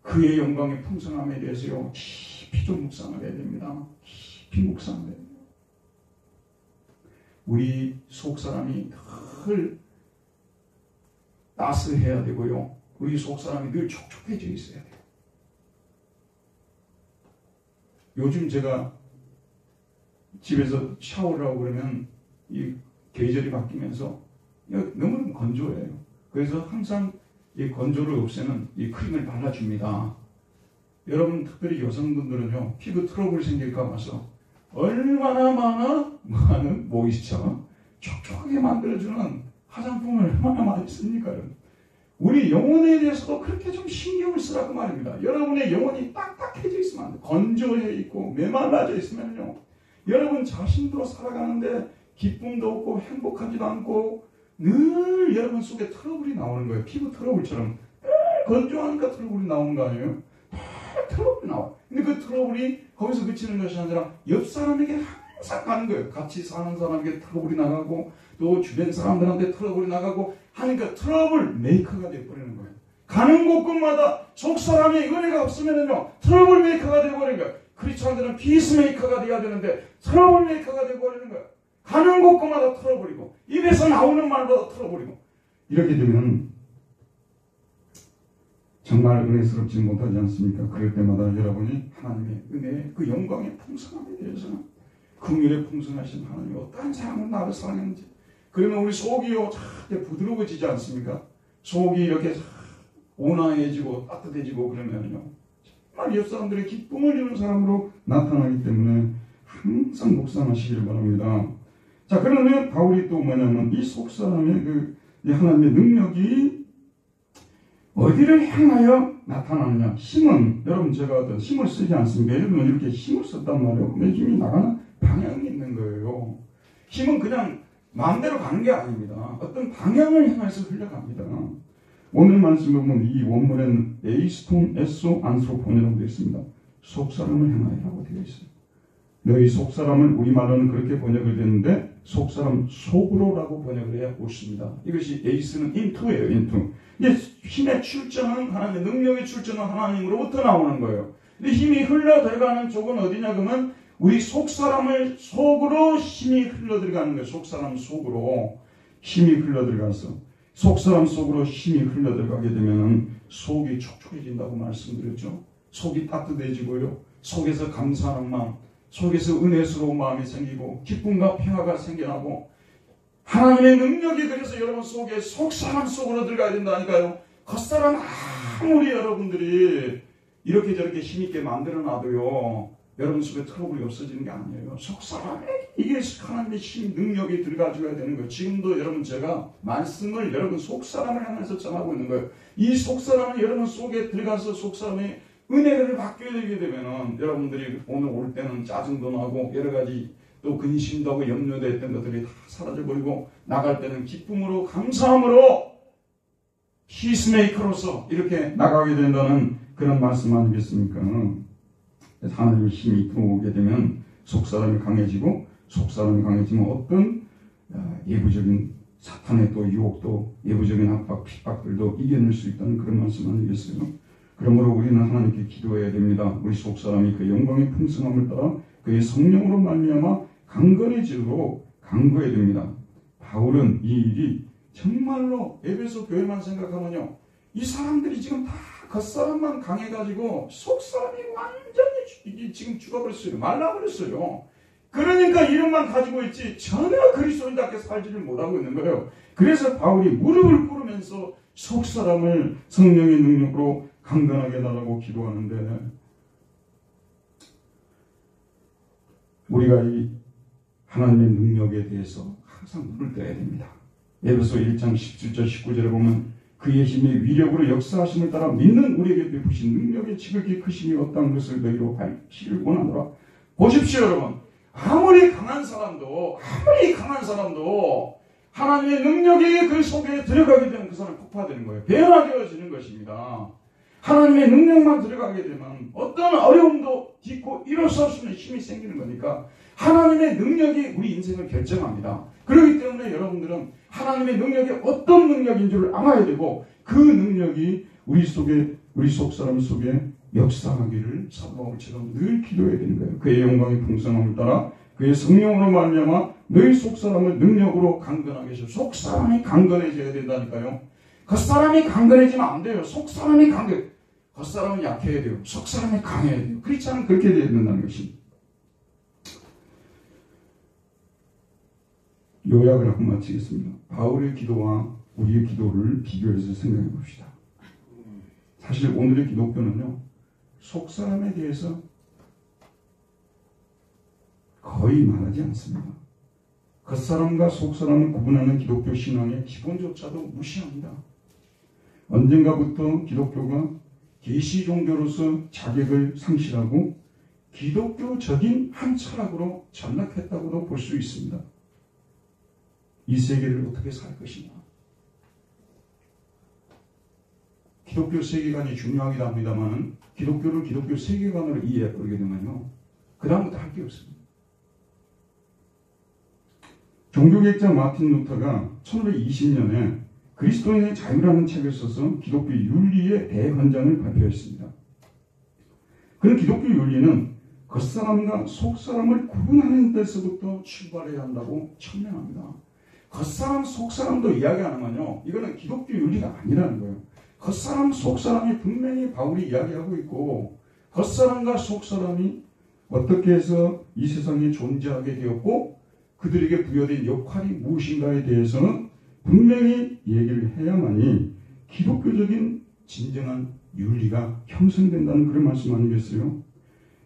Speaker 1: 그의 영광의 풍성함에 대해서요 깊이 좀 묵상을 해야 됩니다. 깊이 묵상을 해야 됩니다. 우리 속사람이 늘 따스해야 되고요, 우리 속사람이 늘 촉촉해져 있어야 돼요. 요즘 제가 집에서 샤워를 하고 그러면 이 계절이 바뀌면서 너무 건조해요. 그래서 항상 이 건조를 없애는 이 크림을 발라줍니다. 여러분 특별히 여성분들은요, 피부 트러블 생길까 봐서 얼마나 많은 모이스처 촉촉하게 만들어주는 화장품을 얼마나 많이 씁니까? 우리 영혼에 대해서도 그렇게 좀 신경을 쓰라고 말입니다. 여러분의 영혼이 딱딱해져 있으면 안 돼. 건조해 있고 메말라져 있으면요, 여러분 자신도 살아가는데 기쁨도 없고 행복하지도 않고 늘 여러분 속에 트러블이 나오는 거예요. 피부 트러블처럼 늘 건조하니까 트러블이 나오는 거 아니에요? 늘 트러블이 나와. 근데 그 트러블이 거기서 그치는 것이 아니라 옆 사람에게 항상 가는 거예요. 같이 사는 사람에게 트러블이 나가고 또 주변 사람들한테 트러블이 나가고 하니까 트러블 메이커가 되어버리는 거예요. 가는 곳곳마다 속 사람이 은혜가 없으면요 트러블 메이커가 되어버리는 거예요. 크리스천들은 피스메이커가 되어야 되는데 트러블 메이커가 되어버리는 거예요. 가는 곳곳마다 트러블이고 입에서 나오는 말마다 트러블이고 이렇게 되면 정말 은혜스럽지 못하지 않습니까? 그럴 때마다 여러분이 하나님의 은혜의 그 영광의 풍성함에 대해서는 긍휼의 풍성하신 하나님이 어떠한 사랑으로 나를 사랑했는지, 그러면 우리 속이요 참 부드러워지지 않습니까? 속이 이렇게 온화해지고 따뜻해지고 그러면요 정말 옆 사람들의 기쁨을 주는 사람으로 나타나기 때문에 항상 묵상하시기를 바랍니다. 자, 그러면 바울이 또 뭐냐면 이 속사람의 이 하나님의 능력이 어디를 향하여 나타나느냐. 힘은 여러분 제가 어떤 힘을 쓰지 않습니까? 여러분 이렇게 힘을 썼단 말이에요. 내 힘이 나가는 방향이 있는 거예요. 힘은 그냥 마음대로 가는 게 아닙니다. 어떤 방향을 향해서 흘러갑니다. 오늘 말씀 보면 이 원문에는 에이스톤 에소 안스로폰이라고 되어 있습니다. 속사람을 향하여라고 되어 있어요. 너희 속사람을 우리말로는 그렇게 번역을 했는데 속사람 속으로라고 번역을 해야 옳습니다. 이것이 에이스는 인투예요. 인투. 이게 힘의 출전은 하나님, 능력의 출전은 하나님으로부터 나오는 거예요. 근데 힘이 흘러 들어가는 쪽은 어디냐 그러면 우리 속사람을 속으로 힘이 흘러 들어가는 거예요. 속사람 속으로 힘이 흘러 들어가서 속사람 속으로 힘이 흘러 들어가게 되면 속이 촉촉해진다고 말씀드렸죠. 속이 따뜻해지고요. 속에서 감사하는 마음, 속에서 은혜스러운 마음이 생기고 기쁨과 평화가 생겨나고 하나님의 능력이 그래서 여러분 속에 속사람 속으로 들어가야 된다니까요. 겉사람 아무리 여러분들이 이렇게 저렇게 힘있게 만들어 놔도요 여러분 속에 트러블이 없어지는 게 아니에요. 속사람에 이게 하나님의 힘 능력이 들어가줘야 되는 거예요. 지금도 여러분 제가 말씀을 여러분 속사람을 향해서 전하고 있는 거예요. 이 속사람은 여러분 속에 들어가서 속사람이 은혜를 받게 되게 되면은 여러분들이 오늘 올 때는 짜증도 나고 여러 가지 또 근심도 하고 염려도 했던 것들이 다 사라져버리고 나갈 때는 기쁨으로 감사함으로 피스메이커로서 이렇게 나가게 된다는 그런 말씀 아니겠습니까? 하나님의 힘이 들어오게 되면 속사람이 강해지고 속사람이 강해지면 어떤 예부적인 사탄의 또 유혹도 예부적인 압박, 핍박들도 이겨낼 수 있다는 그런 말씀 아니겠어요? 그러므로 우리는 하나님께 기도해야 됩니다. 우리 속사람이 그 영광의 풍성함을 따라 그의 성령으로 말미암아 강건해지도록 간구해야 됩니다. 바울은 이 일이 정말로 에베소 교회만 생각하면요 이 사람들이 지금 다 겉사람만 강해가지고 속사람이 완전히 지금 죽어버렸어요. 말라버렸어요. 그러니까 이름만 가지고 있지 전혀 그리스도인답게 살지를 못하고 있는 거예요. 그래서 바울이 무릎을 꿇으면서 속사람을 성령의 능력으로 강건하게 해달라고 기도하는데 우리가 이 하나님의 능력에 대해서 항상 눈을 떠야 됩니다. 에베소 1장 17절 19절에 보면 그의 힘의 위력으로 역사하심을 따라 믿는 우리에게 베푸신 능력의 지극히 크심이 어떤 것을 너희로 밝히기를 원하노라. 보십시오 여러분. 아무리 강한 사람도 하나님의 능력이 그 속에 들어가게 되면 그 사람이 폭파되는 거예요. 변화되어지는 것입니다. 하나님의 능력만 들어가게 되면 어떤 어려움도 딛고 일어설 수 있는 힘이 생기는 거니까 하나님의 능력이 우리 인생을 결정합니다. 그렇기 때문에 여러분들은 하나님의 능력이 어떤 능력인 줄 알아야 되고 그 능력이 우리 속에 우리 속사람 속에 역사하기를 사도 바울처럼 늘 기도해야 되는 거예요. 그의 영광의 풍성함을 따라 그의 성령으로 말미암아 너희 속사람을 능력으로 강건하게 해서 속사람이 강건해져야 된다니까요. 겉사람이 강건해지면 안 돼요. 속사람이 겉사람은 약해야 돼요. 속사람이 강해야 돼요. 그렇지 않으면 그렇게 돼야 된다는 것입니다. 요약을 하고 마치겠습니다. 바울의 기도와 우리의 기도를 비교해서 생각해 봅시다. 사실 오늘의 기독교는요 속사람에 대해서 거의 말하지 않습니다. 겉사람과 속사람을 구분하는 기독교 신앙의 기본조차도 무시합니다. 언젠가부터 기독교가 계시 종교로서 자격을 상실하고 기독교적인 한 철학으로 전락했다고도 볼 수 있습니다. 이 세계를 어떻게 살 것이냐. 기독교 세계관이 중요하기도 합니다만 기독교를 기독교 세계관으로 이해해버리게 되면요, 그 다음부터 할 게 없습니다. 종교개혁자 마틴 루터가 1520년에 그리스도인의 자유라는 책을 써서 기독교 윤리의 대헌장을 발표했습니다. 그런 기독교 윤리는 겉사람과 속사람을 구분하는 데서부터 출발해야 한다고 천명합니다. 겉사람, 속사람도 이야기하는건요, 이거는 기독교 윤리가 아니라는 거예요. 겉사람, 속사람이 분명히 바울이 이야기하고 있고, 겉사람과 속사람이 어떻게 해서 이 세상에 존재하게 되었고 그들에게 부여된 역할이 무엇인가에 대해서는 분명히 얘기를 해야만이 기독교적인 진정한 윤리가 형성된다는 그런 말씀 아니겠어요?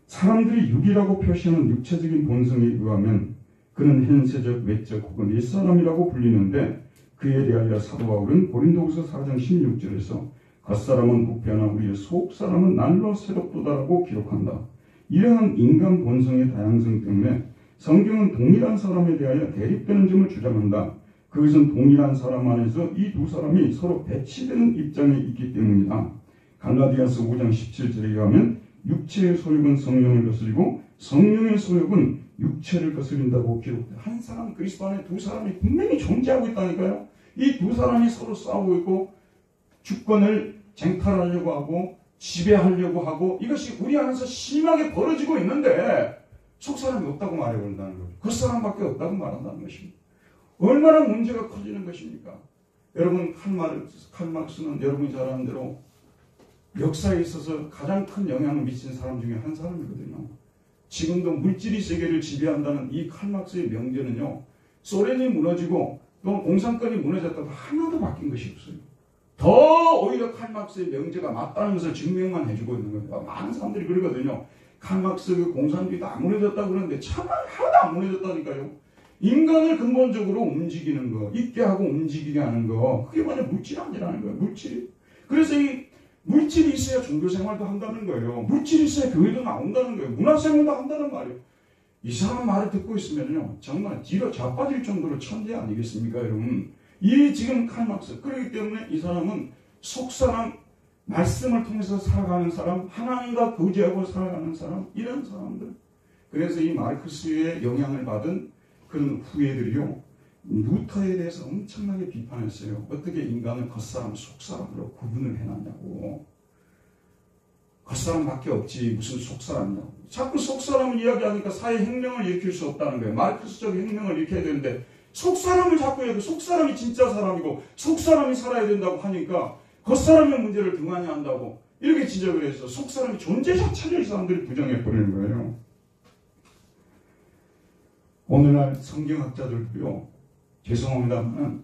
Speaker 1: 사람들이 육이라고 표시하는 육체적인 본성에 의하면 그는 현세적, 외적 혹은 옛사람이라고 불리는데, 그에 대하여 사도 바울은 고린도후서 4장 16절에서 겉사람은 부패하나 우리의 속사람은 날로 새롭도다라고 기록한다. 이러한 인간 본성의 다양성 때문에 성경은 동일한 사람에 대하여 대립되는 점을 주장한다. 그것은 동일한 사람 안에서 이 두 사람이 서로 배치되는 입장에 있기 때문이다. 갈라디아서 5장 17절에 의하면 육체의 소욕은 성령을 거스리고 성령의 소욕은 육체를 거스린다고 기록돼. 한 사람, 그리스도 안에 두 사람이 분명히 존재하고 있다니까요. 이 두 사람이 서로 싸우고 있고 주권을 쟁탈하려고 하고 지배하려고 하고, 이것이 우리 안에서 심하게 벌어지고 있는데 속사람이 없다고 말해버린다는 거죠. 겉사람밖에 없다고 말한다는 것입니다. 얼마나 문제가 커지는 것입니까? 여러분, 칼막스는 여러분이 잘 아는 대로 역사에 있어서 가장 큰 영향을 미친 사람 중에 한 사람이거든요. 지금도 물질이 세계를 지배한다는 이 칼막스의 명제는요, 소련이 무너지고 또 공산권이 무너졌다고 하나도 바뀐 것이 없어요. 더 오히려 칼막스의 명제가 맞다는 것을 증명만 해주고 있는 겁니다. 많은 사람들이 그러거든요. 칼막스 그 공산주의 다 무너졌다고 그러는데 참말 하나도 안 무너졌다니까요. 인간을 근본적으로 움직이는 거, 있게 하고 움직이게 하는 거, 그게 뭐냐, 물질 아니라는 거예요. 물질. 그래서 이 물질이 있어야 종교생활도 한다는 거예요. 물질이 있어야 교회도 나온다는 거예요. 문화생활도 한다는 말이에요. 이 사람 말을 듣고 있으면요, 정말 뒤로 자빠질 정도로 천재 아니겠습니까, 여러분? 이 지금 칼막스. 그렇기 때문에 이 사람은 속사람, 말씀을 통해서 살아가는 사람, 하나님과 교제하고 살아가는 사람, 이런 사람들. 그래서 이 마르크스의 영향을 받은 그런 후예들이요, 루터에 대해서 엄청나게 비판했어요. 어떻게 인간을 겉사람, 속사람으로 구분을 해놨냐고. 겉사람밖에 없지 무슨 속사람이냐고. 자꾸 속사람을 이야기하니까 사회혁명을 일으킬 수 없다는 거예요. 마르크스적 혁명을 일으켜야 되는데 속사람을 자꾸 해도 속사람이 진짜 사람이고 속사람이 살아야 된다고 하니까 겉사람의 문제를 등한히 한다고 이렇게 지적을 해서 속사람의 존재 자체를 이 사람들이 부정해버리는 거예요. 오늘날 성경학자들도요, 죄송합니다만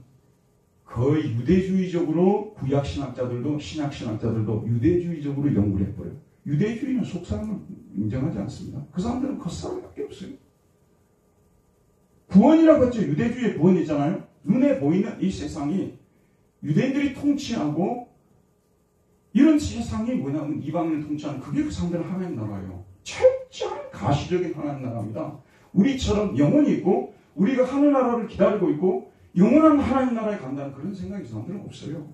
Speaker 1: 거의 유대주의적으로, 구약신학자들도 신약신학자들도 유대주의적으로 연구를 해버려요. 유대주의는 속사람을 인정하지 않습니다. 그 사람들은 겉사람밖에 없어요. 구원이라고 했죠. 유대주의의 구원이잖아요. 눈에 보이는 이 세상이 유대인들이 통치하고, 이런 세상이 뭐냐면 이방인을 통치하는, 그게 그 사람들은 하나님 나라예요. 철저한 가시적인 하나님 나라입니다. 우리처럼 영혼이 있고 우리가 하늘나라를 기다리고 있고 영원한 하나님 나라에 간다는 그런 생각이 사람들은 없어요.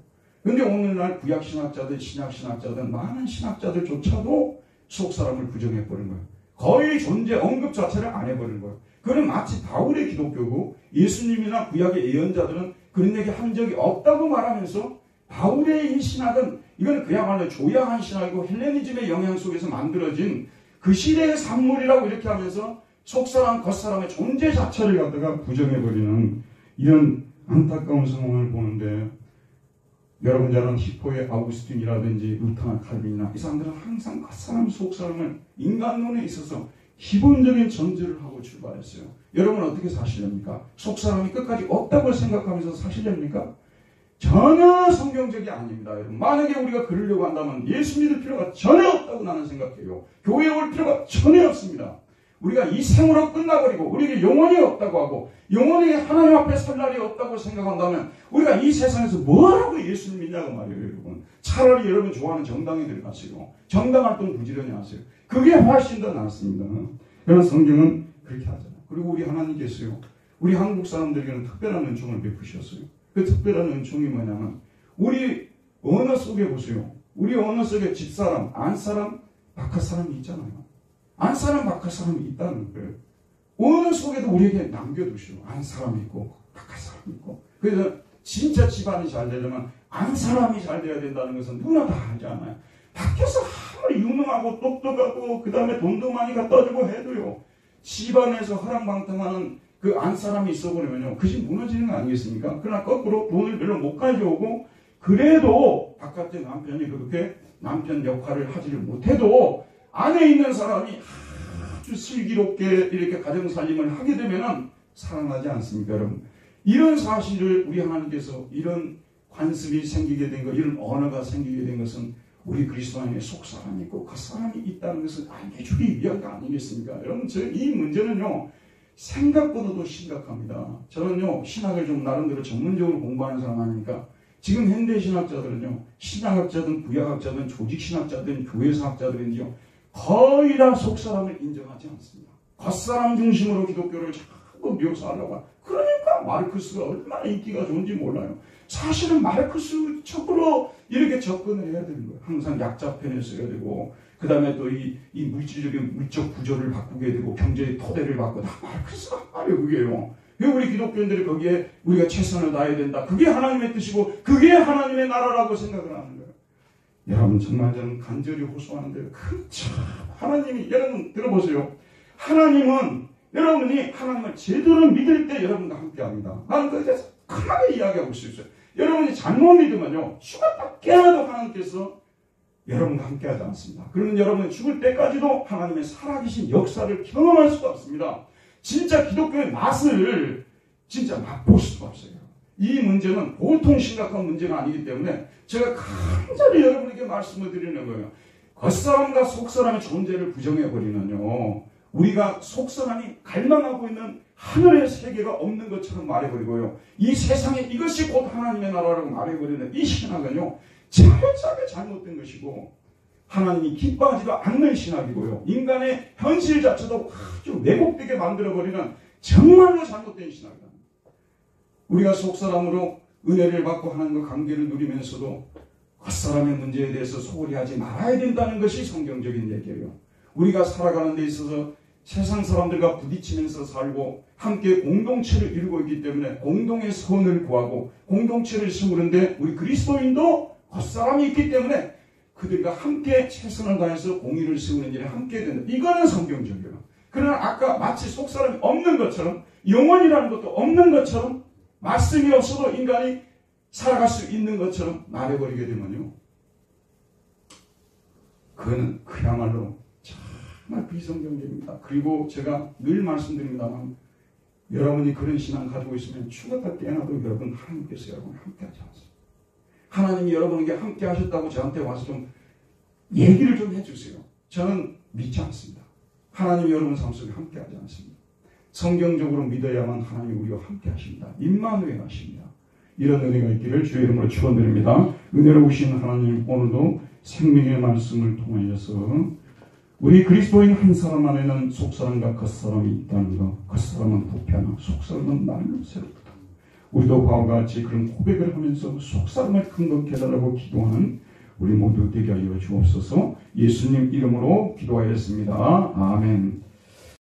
Speaker 1: 그런데 오늘날 구약신학자들, 신약신학자들, 많은 신학자들조차도 속사람을 부정해버린 거예요. 거의 존재 언급 자체를 안 해버린 거예요. 그는 마치 바울의 기독교고 예수님이나 구약의 예언자들은 그런 얘기 한 적이 없다고 말하면서 바울의 이 신학은 이건 그야말로 조야한 신학이고 헬레니즘의 영향 속에서 만들어진 그 시대의 산물이라고 이렇게 하면서 속사람, 겉사람의 존재 자체를 갖다가 부정해버리는 이런 안타까운 상황을 보는데, 여러분 잘 아는 히포의 아우구스틴이라든지 루터나 칼빈이나 이 사람들은 항상 겉사람, 속사람을 인간론에 있어서 기본적인 전제를 하고 출발했어요. 여러분은 어떻게 사시렵니까? 속사람이 끝까지 없다고 생각하면서 사시렵니까? 전혀 성경적이 아닙니다. 여러분, 만약에 우리가 그러려고 한다면 예수 믿을 필요가 전혀 없다고 나는 생각해요. 교회에 올 필요가 전혀 없습니다. 우리가 이 생으로 끝나버리고 우리에게 영혼이 없다고 하고 영혼이 하나님 앞에 설 날이 없다고 생각한다면 우리가 이 세상에서 뭐라고 예수를 믿냐고 말이에요. 여러분. 차라리 여러분 좋아하는 정당에 들어가세요. 정당 활동 부지런히 하세요. 그게 훨씬 더 낫습니다. 그러나 성경은 그렇게 하잖아요. 그리고 우리 하나님께서요, 우리 한국 사람들에게는 특별한 은총을 베푸셨어요. 그 특별한 은총이 뭐냐면 우리 언어 속에 보세요. 우리 언어 속에 집사람, 안사람, 바깥사람이 있잖아요. 안사람, 바깥사람이 있다는 거예요. 언어 속에도 우리에게 남겨두시오. 안사람이 있고 바깥사람이 있고. 그래서 진짜 집안이 잘 되려면 안사람이 잘 돼야 된다는 것은 누구나 다 알지 않아요. 밖에서 아무리 유능하고 똑똑하고 그 다음에 돈도 많이 갖다 주고 해도요, 집안에서 허랑방탕하는 그 안사람이 있어버리면요, 그 집 무너지는 거 아니겠습니까? 그러나 거꾸로 돈을 별로 못 가져오고 그래도 바깥에 남편이 그렇게 남편 역할을 하지를 못해도 안에 있는 사람이 아주 슬기롭게 이렇게 가정살림을 하게 되면은 살아나지 않습니까, 여러분? 이런 사실을 우리 하나님께서 이런 관습이 생기게 된 것, 이런 언어가 생기게 된 것은 우리 그리스도 안에 속사람이 있고 겉사람이 있다는 것을 알려주기 위함가 아니겠습니까? 여러분, 이 문제는요, 생각보다도 심각합니다. 저는요, 신학을 좀 나름대로 전문적으로 공부하는 사람 아니니까 지금 현대 신학자들은요, 신학학자든 구약학자든 조직신학자든 교회사학자들은요, 거의 다 속사람을 인정하지 않습니다. 겉사람 중심으로 기독교를 자꾸 묘사하려고 합니다. 그러니까 마르크스가 얼마나 인기가 좋은지 몰라요. 사실은 마르크스 척으로 이렇게 접근을 해야 되는 거예요. 항상 약자편에 써야 되고, 그 다음에 또 이 물질적인 물적 구조를 바꾸게 되고, 경제의 토대를 바꾸고, 다 마르크스가 말이에요, 그게요. 왜 우리 기독교인들이 거기에 우리가 최선을 다해야 된다. 그게 하나님의 뜻이고, 그게 하나님의 나라라고 생각을 하는 거예요. 여러분, 정말 저는 간절히 호소하는데요. 하나님이, 여러분 들어보세요. 하나님은 여러분이 하나님을 제대로 믿을 때 여러분과 함께 합니다. 나는 그에 대해서 강하게 이야기하고 있어요. 여러분이 잘못 믿으면요, 죽었다 깨어나도 하나님께서 여러분과 함께 하지 않습니다. 그러면 여러분이 죽을 때까지도 하나님의 살아계신 역사를 경험할 수가 없습니다. 진짜 기독교의 맛을 진짜 맛볼 수가 없어요. 이 문제는 보통 심각한 문제가 아니기 때문에 제가 간절히 여러분에게 말씀을 드리는 거예요. 겉사람과 속사람의 존재를 부정해버리면요, 우리가 속사람이 갈망하고 있는 하늘의 세계가 없는 것처럼 말해버리고요, 이 세상에 이것이 곧 하나님의 나라라고 말해버리는 이 신학은요, 철저하게 잘못된 것이고 하나님이 기뻐하지도 않는 신학이고요, 인간의 현실 자체도 아주 왜곡되게 만들어버리는 정말로 잘못된 신학이다. 우리가 속사람으로 은혜를 받고 하나님과 관계를 누리면서도 겉사람의 문제에 대해서 소홀히 하지 말아야 된다는 것이 성경적인 얘기예요. 우리가 살아가는 데 있어서 세상 사람들과 부딪히면서 살고 함께 공동체를 이루고 있기 때문에 공동의 선을 구하고 공동체를 세우는데 우리 그리스도인도 겉사람이 있기 때문에 그들과 함께 최선을 다해서 공의를 세우는 일에 함께 된다. 이거는 성경적이에요. 그러나 아까 마치 속사람이 없는 것처럼, 영혼이라는 것도 없는 것처럼, 말씀이 없어도 인간이 살아갈 수 있는 것처럼 말해버리게 되면요, 그거는 그야말로 정말 비성경적입니다. 그리고 제가 늘 말씀드립니다만, 여러분이 그런 신앙 가지고 있으면 죽었다 깨어나도 여러분 하나님께서 여러분을 함께 하지 않습니다. 하나님이 여러분에게 함께 하셨다고 저한테 와서 좀 얘기를 좀 해주세요. 저는 믿지 않습니다. 하나님이 여러분 삶 속에 함께 하지 않습니다. 성경적으로 믿어야만 하나님이 우리와 함께 하십니다. 임마누엘 하십니다. 이런 은혜가 있기를 주의 이름으로 축원드립니다. 은혜로우신 하나님, 오늘도 생명의 말씀을 통하여서 우리 그리스도인 한 사람 안에는 속사람과 겉사람이 있다는 것, 겉사람은 부패하나 속사람은 날로 새롭다. 우리도 바울과 같이 그런 고백을 하면서 속사람을 긍휼케 해달라고 기도하는 우리 모두 되게 하여 주옵소서. 예수님 이름으로 기도하였습니다. 아멘.